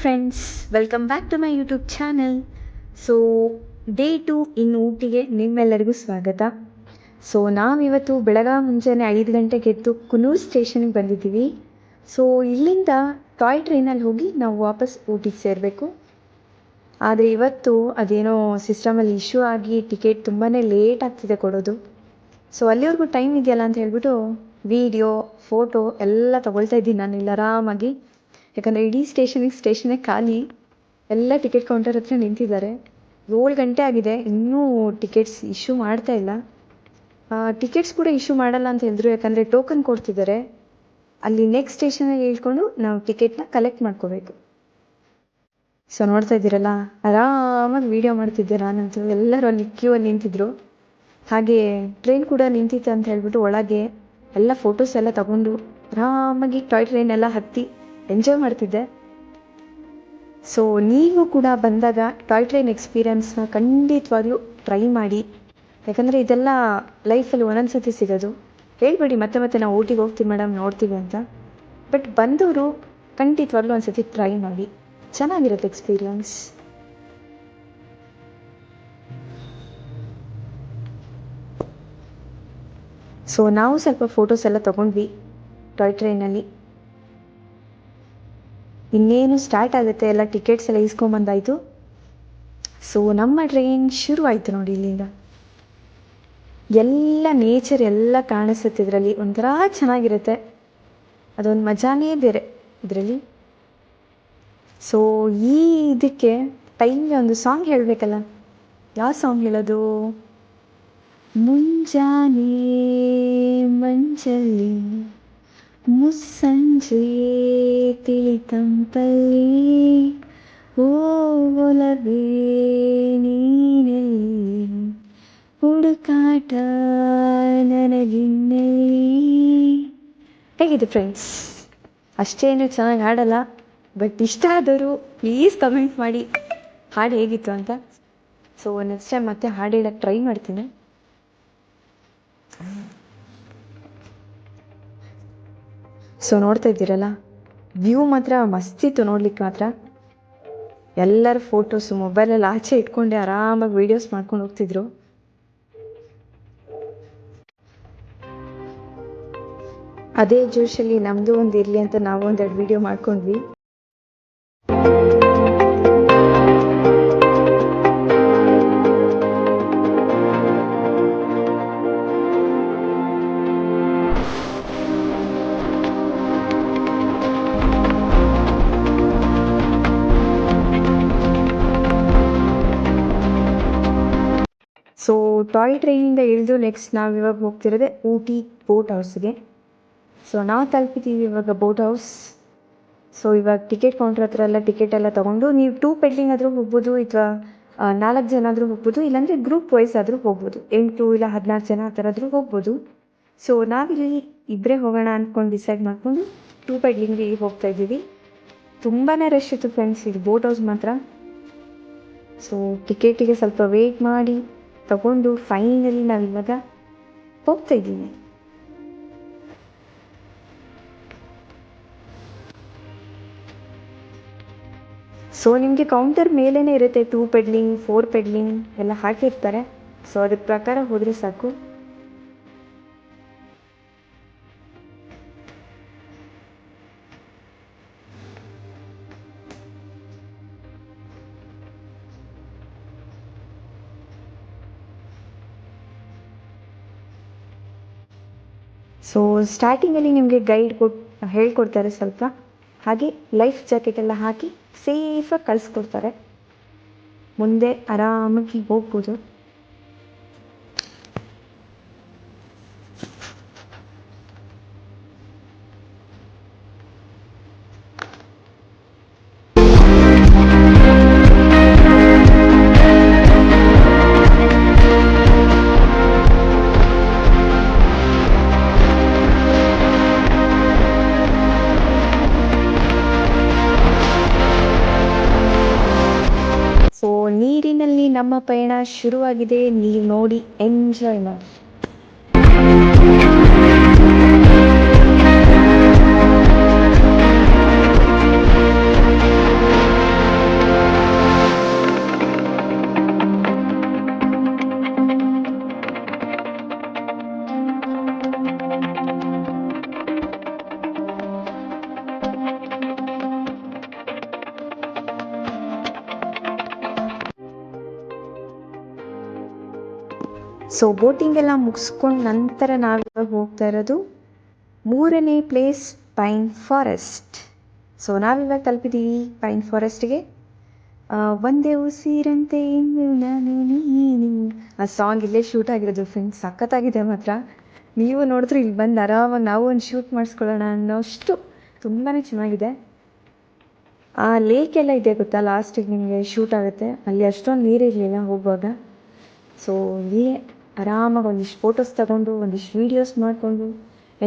Friends, welcome back to my YouTube channel. So day 2 ಇನ್ನು ಊಟಿಗೆ ನಿಮ್ಮೆಲ್ಲರಿಗೂ ಸ್ವಾಗತ. ಸೊ ನಾವಿವತ್ತು ಬೆಳಗ್ಗೆ ಮುಂಜಾನೆ 5 ಗಂಟೆಗೆ ಎದ್ದು ಕುನೂರ್ ಸ್ಟೇಷನ್ಗೆ ಬಂದಿದ್ದೀವಿ. ಸೊ ಇಲ್ಲಿಂದ ಟಾಯ್ ಟ್ರೈನಲ್ಲಿ ಹೋಗಿ ನಾವು ವಾಪಸ್ ಊಟಿಗೆ ಸೇರಬೇಕು. ಆದರೆ ಇವತ್ತು ಅದೇನೋ ಸಿಸ್ಟಮಲ್ಲಿ ಇಶ್ಯೂ ಆಗಿ ಟಿಕೆಟ್ ತುಂಬಾ ಲೇಟ್ ಆಗ್ತಿದೆ ಕೊಡೋದು. ಸೊ ಅಲ್ಲಿವರೆಗೂ ಟೈಮ್ ಇದೆಯಲ್ಲ ಅಂತ ಹೇಳ್ಬಿಟ್ಟು ವಿಡಿಯೋ ಫೋಟೋ ಎಲ್ಲ ತೊಗೊಳ್ತಾ ಇದ್ದೀನಿ ನಾನು ಇಲ್ಲಿ ಆರಾಮಾಗಿ. ಯಾಕಂದರೆ ಇಡೀ ಸ್ಟೇಷನೇ ಖಾಲಿ, ಎಲ್ಲ ಟಿಕೆಟ್ ಕೌಂಟರ್ ಹತ್ರ ನಿಂತಿದ್ದಾರೆ. 7 ಗಂಟೆ ಆಗಿದೆ, ಇನ್ನೂ ಟಿಕೆಟ್ಸ್ ಇಶ್ಯೂ ಮಾಡ್ತಾ ಇಲ್ಲ. ಟಿಕೆಟ್ಸ್ ಕೂಡ ಇಶ್ಯೂ ಮಾಡಲ್ಲ ಅಂತ ಹೇಳಿದ್ರು, ಯಾಕಂದರೆ ಟೋಕನ್ ಕೊಡ್ತಿದ್ದಾರೆ. ಅಲ್ಲಿ ನೆಕ್ಸ್ಟ್ ಸ್ಟೇಷನಲ್ಲಿ ಇಳ್ಕೊಂಡು ನಾವು ಟಿಕೆಟ್ನ ಕಲೆಕ್ಟ್ ಮಾಡ್ಕೋಬೇಕು. ಸೊ ನೋಡ್ತಾ ಇದ್ದೀರಲ್ಲ, ಆರಾಮಾಗಿ ವೀಡಿಯೋ ಮಾಡ್ತಿದ್ದೆ ನಾನಂತೂ. ಎಲ್ಲರೂ ಅಲ್ಲಿ ಕ್ಯೂ ಅಲ್ಲಿ ನಿಂತಿದ್ರು. ಹಾಗೆ ಟ್ರೈನ್ ಕೂಡ ನಿಂತಿತ್ತು ಅಂತ ಹೇಳ್ಬಿಟ್ಟು ಒಳಗೆ ಎಲ್ಲ ಫೋಟೋಸ್ ಎಲ್ಲ ತಗೊಂಡು ಆರಾಮಾಗಿ ಟಾಯ್ ಟ್ರೈನ್ ಎಲ್ಲ ಹತ್ತಿ ಎಂಜಾಯ್ ಮಾಡ್ತಿದ್ದೆ. ಸೊ ನೀವು ಕೂಡ ಬಂದಾಗ ಟಾಯ್ ಟ್ರೈನ್ ಎಕ್ಸ್ಪೀರಿಯನ್ಸ್ನ ಖಂಡಿತವಾಗ್ಲೂ ಟ್ರೈ ಮಾಡಿ. ಯಾಕಂದರೆ ಇದೆಲ್ಲ ಲೈಫಲ್ಲಿ ಒಂದೊಂದ್ಸತಿ ಸಿಗೋದು. ಹೇಳ್ಬೇಡಿ ಮತ್ತೆ ನಾವು ಊಟಿಗೆ ಹೋಗ್ತೀವಿ ಮೇಡಮ್ ನೋಡ್ತೀವಿ ಅಂತ. ಬಟ್ ಬಂದವರು ಖಂಡಿತವಾಗ್ಲೂ ಒಂದ್ಸತಿ ಟ್ರೈ ಮಾಡಿ, ಚೆನ್ನಾಗಿರುತ್ತೆ ಎಕ್ಸ್ಪೀರಿಯನ್ಸ್. ಸೊ ನಾವು ಸ್ವಲ್ಪ ಫೋಟೋಸ್ ಎಲ್ಲ ತೊಗೊಂಡ್ವಿ ಟಾಯ್ ಟ್ರೈನಲ್ಲಿ. ಇನ್ನೇನು ಸ್ಟಾರ್ಟ್ ಆಗುತ್ತೆ, ಎಲ್ಲ ಟಿಕೆಟ್ಸ್ ಎಲ್ಲ ಇಸ್ಕೊಂಬಂದಾಯಿತು. ಸೊ ನಮ್ಮ ಟ್ರೈನ್ ಶುರು ಆಯಿತು ನೋಡಿ. ಇಲ್ಲಿಂದ ಎಲ್ಲ ನೇಚರ್ ಎಲ್ಲ ಕಾಣಿಸುತ್ತೆ ಇದರಲ್ಲಿ. ಒಂಥರ ಚೆನ್ನಾಗಿರುತ್ತೆ, ಅದೊಂದು ಮಜಾನೇ ಬೇರೆ ಇದರಲ್ಲಿ. ಸೊ ಈ ಇದಕ್ಕೆ ಟೈಮ್ಗೆ ಒಂದು ಸಾಂಗ್ ಹೇಳಬೇಕಲ್ಲ, ಯಾವ ಸಾಂಗ್ ಹೇಳೋದು? ಮುಂಜಾನೆ ಮಂಜಲ್ಲಿ ಮುಸ್ಸಂಜೆ ತಿಳಿತಂಪಲ್ಲಿ ಓಲವೇ ನೀನಲ್ಲಿ ಹುಡುಕಾಟ ನನಗಿನ್ನಲ್ಲಿ. ಹೇಗಿದೆ ಫ್ರೆಂಡ್ಸ್? ಅಷ್ಟೇನು ಚೆನ್ನಾಗಿ ಹಾಡಲ್ಲ, ಬಟ್ ಇಷ್ಟ ಆದವರು ಪ್ಲೀಸ್ ಕಮೆಂಟ್ ಮಾಡಿ ಹಾಡು ಹೇಗಿತ್ತು ಅಂತ. ಸೊ ನೆಕ್ಸ್ಟ್ ಟೈಮ್ ಮತ್ತೆ ಹಾಡು ಹೇಳಕ್ಕೆ ಟ್ರೈ ಮಾಡ್ತೀನಿ. ಸೊ ನೋಡ್ತಾ ಇದ್ದೀರಲ್ಲ, ವ್ಯೂ ಮಾತ್ರ ಮಸ್ತಿತ್ತು ನೋಡ್ಲಿಕ್ಕೆ ಮಾತ್ರ. ಎಲ್ಲರ ಫೋಟೋಸು ಮೊಬೈಲಲ್ಲಿ ಆಚೆ ಇಟ್ಕೊಂಡೆ ಆರಾಮಾಗಿ ವೀಡಿಯೋಸ್ ಮಾಡ್ಕೊಂಡು ಹೋಗ್ತಿದ್ರು. ಅದೇ ಜೋಶಲ್ಲಿ ನಮ್ಮದು ಒಂದು ಇರಲಿ ಅಂತ ನಾವು ಒಂದೆರಡು ವೀಡಿಯೋ ಮಾಡ್ಕೊಂಡ್ವಿ. ಸೊ ಟಾಯ್ ಟ್ರೈನಿಂದ ಇಳಿದು ನೆಕ್ಸ್ಟ್ ನಾವು ಇವಾಗ ಹೋಗ್ತಿರೋದೆ ಊಟಿ ಬೋಟ್ ಹೌಸ್ಗೆ. ಸೊ ನಾವು ತಲುಪಿದ್ದೀವಿ ಇವಾಗ ಬೋಟ್ ಹೌಸ್. ಸೊ ಇವಾಗ ಟಿಕೆಟ್ ಕೌಂಟ್ರ್ ಹತ್ರ ಎಲ್ಲ ಟಿಕೆಟ್ ಎಲ್ಲ ತೊಗೊಂಡು ನೀವು 2 ಪೆಡ್ಲಿಂಗ್ ಆದರೂ ಹೋಗ್ಬೋದು, ಅಥವಾ 4 ಜನ ಆದರೂ ಹೋಗ್ಬೋದು, ಇಲ್ಲಾಂದರೆ ಗ್ರೂಪ್ ವೈಸ್ ಆದರೂ ಹೋಗ್ಬೋದು. 8 ಇಲ್ಲ 14 ಜನ ಆ ಥರ ಆದರೂ ಹೋಗ್ಬೋದು. ಸೊ ನಾವಿಲ್ಲಿ ಇಬ್ಬರೇ ಹೋಗೋಣ ಅಂದ್ಕೊಂಡು ಡಿಸೈಡ್ ಮಾಡಿಕೊಂಡು 2 ಪೆಡ್ಲಿಂಗ್ಗೆ ಹೋಗ್ತಾ ಇದ್ದೀವಿ. ತುಂಬಾ ರಶ್ ಇತ್ತು ಫ್ರೆಂಡ್ಸ್ ಇದು ಬೋಟ್ ಹೌಸ್ ಮಾತ್ರ. ಸೊ ಟಿಕೆಟಿಗೆ ಸ್ವಲ್ಪ ವೆಯ್ಟ್ ಮಾಡಿ ತಗೊಂಡು ಫೈನಲಿ ನಾವಿವಾಗ ಹೋಗ್ತಾ ಇದ್ದೀವಿ. ಸೊ ನಿಮಗೆ ಕೌಂಟರ್ ಮೇಲೇ ಇರುತ್ತೆ 2 ಪೆಡ್ಲಿಂಗ್ 4 ಪೆಡ್ಲಿಂಗ್ ಎಲ್ಲ ಹಾಕಿರ್ತಾರೆ. ಸೊ ಅದ್ರ ಪ್ರಕಾರ ಹೋದರೆ ಸಾಕು. ಸೊ ಸ್ಟಾರ್ಟಿಂಗಲ್ಲಿ ನಿಮಗೆ ಗೈಡ್ ಹೇಳ್ಕೊಡ್ತಾರೆ ಸ್ವಲ್ಪ, ಹಾಗೆ ಲೈಫ್ ಜಾಕೆಟ್ ಎಲ್ಲ ಹಾಕಿ ಸೇಫಾಗಿ ಕಳಿಸ್ಕೊಡ್ತಾರೆ. ಮುಂದೆ ಆರಾಮಾಗಿ ಹೋಗ್ಬೋದು. ನೀರಿನಲ್ಲಿ ನಮ್ಮ ಪಯಣ ಶುರುವಾಗಿದೆ. ನೀವು ನೋಡಿ ಎಂಜಾಯ್ ಮಾಡಿ. ಸೊ ಬೋಟಿಂಗ್ ಎಲ್ಲ ಮುಗಿಸ್ಕೊಂಡು ನಂತರ ನಾವಿವಾಗ ಹೋಗ್ತಾ ಇರೋದು 3ನೇ ಪ್ಲೇಸ್ ಪೈನ್ ಫಾರೆಸ್ಟ್. ಸೊ ನಾವಿವಾಗ ತಲುಪಿದ್ದೀವಿ ಪೈನ್ ಫಾರೆಸ್ಟ್ಗೆ. ಒಂದೇ ಉಸಿರಂತೆ ಇನ್ನು ನಾನು ನೀನು, ಆ ಸಾಂಗ್ ಇಲ್ಲೇ ಶೂಟ್ ಆಗಿರೋದು ಫ್ರೆಂಡ್ಸ್. ಸಖತ್ತಾಗಿದೆ ಮಾತ್ರ. ನೀವು ನೋಡಿದ್ರೆ ಇಲ್ಲಿ ಬಂದು ಆರಾಮಾಗಿ ನಾವು ಒಂದು ಶೂಟ್ ಮಾಡಿಸ್ಕೊಳ್ಳೋಣ ಅನ್ನೋಷ್ಟು ತುಂಬಾ ಚೆನ್ನಾಗಿದೆ. ಆ ಲೇಕ್ ಎಲ್ಲ ಇದೆ ಗೊತ್ತಾ, ಲಾಸ್ಟಿಗೆ ನಿಮಗೆ ಶೂಟ್ ಆಗುತ್ತೆ. ಅಲ್ಲಿ ಅಷ್ಟೊಂದು ನೀರಿರಲಿಲ್ಲ ಹೋಗುವಾಗ. ಸೊ ಇಲ್ಲಿ ಆರಾಮಾಗಿ ಒಂದಿಷ್ಟು ಫೋಟೋಸ್ ತಗೊಂಡು ಒಂದಿಷ್ಟು ವೀಡಿಯೋಸ್ ಮಾಡಿಕೊಂಡು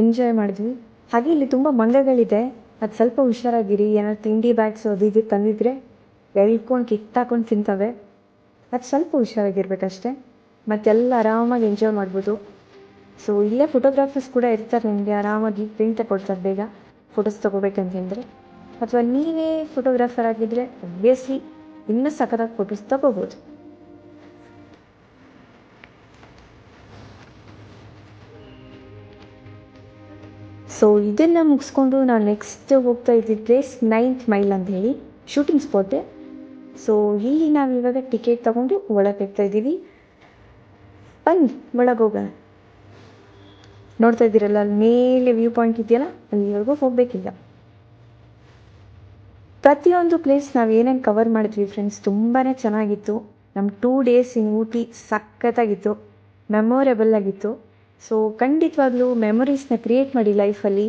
ಎಂಜಾಯ್ ಮಾಡಿದ್ವಿ. ಹಾಗೆ ಇಲ್ಲಿ ತುಂಬ ಮಂಗಗಳಿದೆ, ಅದು ಸ್ವಲ್ಪ ಹುಷಾರಾಗಿರಿ. ಏನಾದ್ರು ತಿಂಡಿ ಬ್ಯಾಗ್ಸ್ ಅದು ಇದು ತಂದಿದ್ರೆ ಎಳ್ಕೊಂಡು ಕಿತ್ತಾಕೊಂಡು ತಿಂತವೆ, ಅದು ಸ್ವಲ್ಪ ಹುಷಾರಾಗಿರ್ಬೇಕಷ್ಟೆ. ಮತ್ತೆಲ್ಲ ಆರಾಮಾಗಿ ಎಂಜಾಯ್ ಮಾಡ್ಬೋದು. ಸೊ ಇಲ್ಲೇ ಫೋಟೋಗ್ರಾಫರ್ಸ್ ಕೂಡ ಇರ್ತಾರೆ, ನಿಮಗೆ ಆರಾಮಾಗಿ ಪ್ರಿಂಟ್ ತಗೊಳ್ತಾರೆ ಬೇಗ ಫೋಟೋಸ್ ತೊಗೋಬೇಕಂತಂದರೆ. ಅಥವಾ ನೀವೇ ಫೋಟೋಗ್ರಾಫರ್ ಆಗಿದ್ದರೆ ಒಬ್ವಿಯಸ್ಲಿ ಇನ್ನೂ ಸಖತ್ತಾಗಿ ಫೋಟೋಸ್ ತಗೋಬೋದು. ಸೊ ಇದನ್ನು ಮುಗಿಸ್ಕೊಂಡು ನಾವು ನೆಕ್ಸ್ಟ್ ಹೋಗ್ತಾ ಇದ್ದಿದ್ದ ಪ್ಲೇಸ್ 9th ಮೈಲ್ ಅಂತ ಹೇಳಿ ಶೂಟಿಂಗ್ ಸ್ಪಾಟೆ. ಸೊ ಇಲ್ಲಿ ನಾವು ಇವಾಗ ಟಿಕೆಟ್ ತೊಗೊಂಡು ಒಳಗೆ ಹೋಗ್ತಾ ಇದ್ದೀವಿ. ಬನ್ನಿ ಒಳಗೆ ಹೋಗೋಣ. ನೋಡ್ತಾ ಇದ್ದೀರಲ್ಲ ಅಲ್ಲಿ ಮೇಲೆ ವ್ಯೂ ಪಾಯಿಂಟ್ ಇದೆಯಲ್ಲ, ಅಲ್ಲಿವರೆಗೂ ಹೋಗಬೇಕಿಲ್ಲ. ಪ್ರತಿಯೊಂದು ಪ್ಲೇಸ್ ನಾವು ಏನೇನು ಕವರ್ ಮಾಡಿದ್ವಿ ಫ್ರೆಂಡ್ಸ್, ತುಂಬಾ ಚೆನ್ನಾಗಿತ್ತು. ನಮ್ಮ 2 days ಇನ್ ಊಟಿ ಸಖತ್ತಾಗಿತ್ತು, ಮೆಮೊರೇಬಲ್ ಆಗಿತ್ತು. ಸೊ ಖಂಡಿತವಾಗ್ಲೂ ಮೆಮೊರೀಸ್ನ ಕ್ರಿಯೇಟ್ ಮಾಡಿ ಲೈಫಲ್ಲಿ.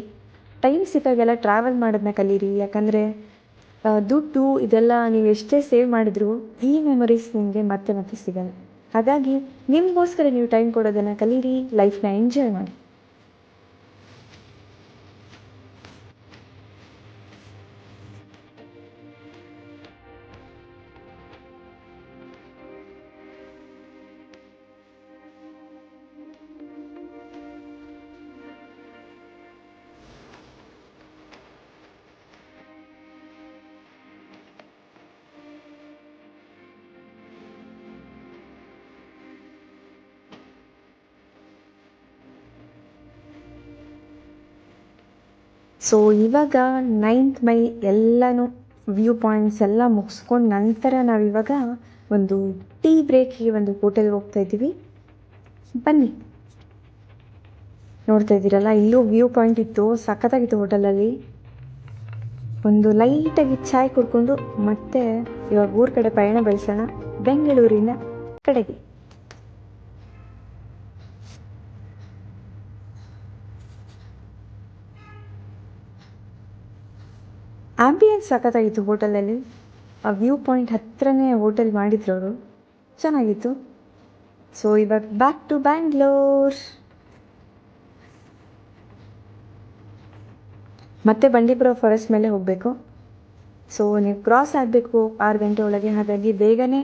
ಟೈಮ್ ಸಿಕ್ಕಾಗೆಲ್ಲ ಟ್ರಾವೆಲ್ ಮಾಡೋದನ್ನ ಕಲೀರಿ. ಯಾಕಂದರೆ ದುಡ್ಡು ಇದೆಲ್ಲ ನೀವು ಎಷ್ಟೇ ಸೇವ್ ಮಾಡಿದ್ರು ಈ ಮೆಮೊರೀಸ್ ನಿಮಗೆ ಮತ್ತೆ ಮತ್ತೆ ಸಿಗಲ್ಲ. ಹಾಗಾಗಿ ನಿಮಗೋಸ್ಕರ ನೀವು ಟೈಮ್ ಕೊಡೋದನ್ನು ಕಲೀರಿ, ಲೈಫ್ನ ಎಂಜಾಯ್ ಮಾಡಿ. ಸೊ ಇವಾಗ 9th ಮೈಲ್ ಎಲ್ಲನೂ ವ್ಯೂ ಪಾಯಿಂಟ್ಸ್ ಎಲ್ಲ ಮುಗಿಸ್ಕೊಂಡು ನಂತರ ನಾವಿವಾಗ ಒಂದು ಟೀ ಬ್ರೇಕ್ಗೆ ಒಂದು ಹೋಟೆಲ್ಗೆ ಹೋಗ್ತಾ ಇದ್ದೀವಿ. ಬನ್ನಿ. ನೋಡ್ತಾ ಇದ್ದೀರಲ್ಲ, ಇಲ್ಲೂ ವ್ಯೂ ಪಾಯಿಂಟ್ ಇತ್ತು, ಸಖತ್ತಾಗಿತ್ತು. ಹೋಟೆಲಲ್ಲಿ ಒಂದು ಲೈಟಾಗಿ ಚಾಯ್ ಕುಡ್ಕೊಂಡು ಮತ್ತೆ ಇವಾಗ ಊರ ಕಡೆ ಪಯಣ ಬೆಳೆಸೋಣ, ಬೆಂಗಳೂರಿನ ಕಡೆಗೆ. ಆಂಬಿಯನ್ಸ್ ಸಖತ್ತಾಗಿತ್ತು ಹೋಟೆಲಲ್ಲಿ. ಆ ವ್ಯೂ ಪಾಯಿಂಟ್ ಹತ್ರನೇ ಹೋಟೆಲ್ ಮಾಡಿದ್ರು ಅವರು, ಚೆನ್ನಾಗಿತ್ತು. ಸೊ ಇವಾಗ ಬ್ಯಾಕ್ ಟು ಬ್ಯಾಂಗ್ಳೂರ್. ಮತ್ತೆ ಬಂಡೀಪುರ ಫಾರೆಸ್ಟ್ ಮೇಲೆ ಹೋಗಬೇಕು. ಸೊ ನೀವು ಕ್ರಾಸ್ ಆಗಬೇಕು 6 ಗಂಟೆ ಒಳಗೆ, ಹಾಗಾಗಿ ಬೇಗನೆ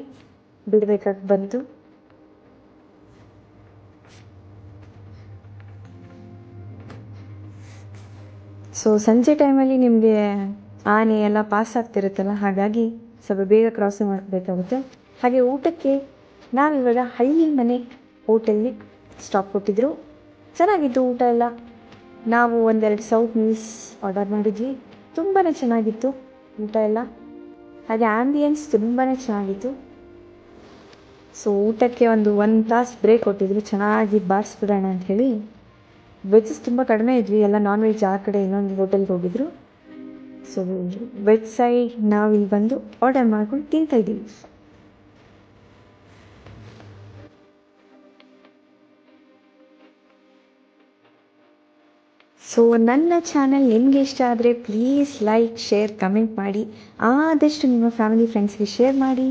ಬಿಡಬೇಕಾಗಿ ಬಂತು. ಸೊ ಸಂಜೆ ಟೈಮಲ್ಲಿ ನಿಮಗೆ ಆನೆ ಎಲ್ಲ ಪಾಸ್ ಆಗ್ತಿರುತ್ತಲ್ಲ, ಹಾಗಾಗಿ ಸ್ವಲ್ಪ ಬೇಗ ಕ್ರಾಸಿಂಗ್ ಮಾಡಬೇಕಾಗುತ್ತೆ. ಹಾಗೆ ಊಟಕ್ಕೆ ನಾವಿವಾಗ ಹಳ್ಳಿ ಮನೆ ಹೋಟೆಲ್ಲಿ ಸ್ಟಾಪ್ ಕೊಟ್ಟಿದ್ರು, ಚೆನ್ನಾಗಿತ್ತು ಊಟ ಎಲ್ಲ. ನಾವು 1-2 ಸೌತ್ ಮೀಲ್ಸ್ ಆರ್ಡರ್ ಮಾಡಿದ್ವಿ, ತುಂಬಾ ಚೆನ್ನಾಗಿತ್ತು ಊಟ ಎಲ್ಲ. ಹಾಗೆ ಆ್ಯಂಬಿಯನ್ಸ್ ತುಂಬಾ ಚೆನ್ನಾಗಿತ್ತು. ಸೊ ಊಟಕ್ಕೆ ಒಂದು 1 ತಾಸು ಬ್ರೇಕ್ ಕೊಟ್ಟಿದ್ರು, ಚೆನ್ನಾಗಿ ಬಾರಿಸ್ಬಿಡೋಣ ಅಂಥೇಳಿ. ವೆಜ್ಜಸ್ ತುಂಬ ಕಡಿಮೆ ಇದ್ವಿ, ಎಲ್ಲ ನಾನ್ ವೆಜ್ ಆ ಕಡೆ ಇನ್ನೊಂದು ಹೋಟೆಲ್ಗೆ ಹೋಗಿದ್ರು. ಸೊ ವೆಜ್ ಸೈಡ್ ನಾವು ಇಲ್ಲಿ ಬಂದು ಆರ್ಡರ್ ಮಾಡ್ಕೊಂಡು ತಿಂತಾಯಿದ್ದೀವಿ. ಸೊ ನನ್ನ ಚಾನಲ್ ನಿಮಗೆ ಇಷ್ಟ ಆದರೆ ಪ್ಲೀಸ್ ಲೈಕ್, ಶೇರ್, ಕಮೆಂಟ್ ಮಾಡಿ. ಆದಷ್ಟು ನಿಮ್ಮ ಫ್ಯಾಮಿಲಿ ಫ್ರೆಂಡ್ಸ್ಗೆ ಶೇರ್ ಮಾಡಿ.